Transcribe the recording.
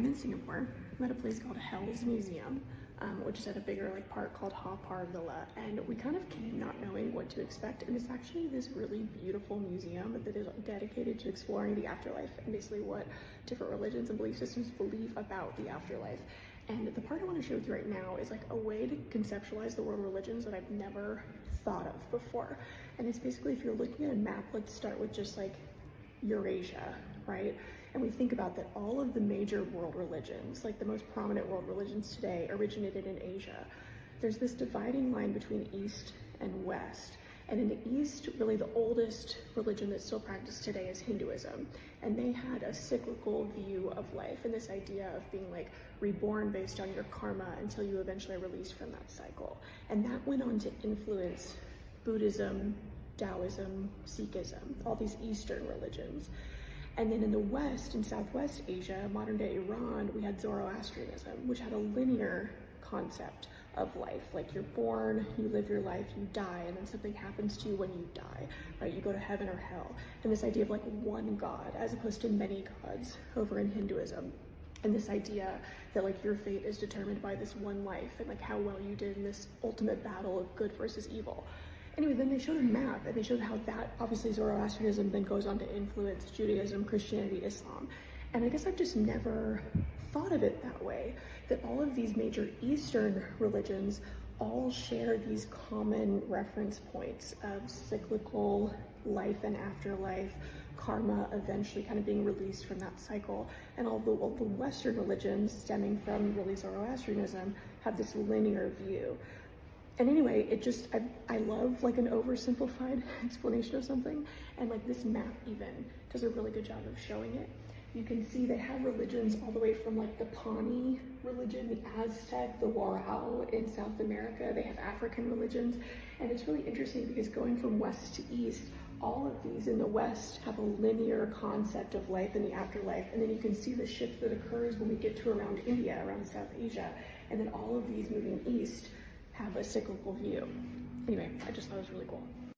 I'm in Singapore. I'm at a place called Hell's Museum, which is at a bigger like park called Haw Par Villa, and we kind of came not knowing what to expect. And it's actually this really beautiful museum that is dedicated to exploring the afterlife and basically what different religions and belief systems believe about the afterlife. And the part I want to share with you right now is like a way to conceptualize the world of religions that I've never thought of before. And it's basically, if you're looking at a map, let's start with just like Eurasia, right? And we think about that all of the major world religions, like the most prominent world religions today, originated in Asia. There's this dividing line between East and West. And in the East, really the oldest religion that's still practiced today is Hinduism. And they had a cyclical view of life and this idea of being like reborn based on your karma until you eventually are released from that cycle. And that went on to influence Buddhism, Taoism, Sikhism, all these Eastern religions. And then in the West, in Southwest Asia, modern day Iran, we had Zoroastrianism, which had a linear concept of life. Like you're born, you live your life, you die, and then something happens to you when you die, right? You go to heaven or hell. And this idea of like one God, as opposed to many gods over in Hinduism. And this idea that like your fate is determined by this one life and like how well you did in this ultimate battle of good versus evil. Anyway, then they showed a map and they showed how that, obviously Zoroastrianism then goes on to influence Judaism, Christianity, Islam. And I guess I've just never thought of it that way, that all of these major Eastern religions all share these common reference points of cyclical life and afterlife, karma eventually kind of being released from that cycle. And all the Western religions stemming from really Zoroastrianism have this linear view. And anyway, it just, I love like an oversimplified explanation of something. And like this map even does a really good job of showing it. You can see they have religions all the way from like the Pawnee religion, the Aztec, the Warao in South America. They have African religions. And it's really interesting because going from west to east, all of these in the West have a linear concept of life and the afterlife. And then you can see the shift that occurs when we get to around India, around South Asia. And then all of these moving east have a cyclical view. Anyway, I just thought it was really cool.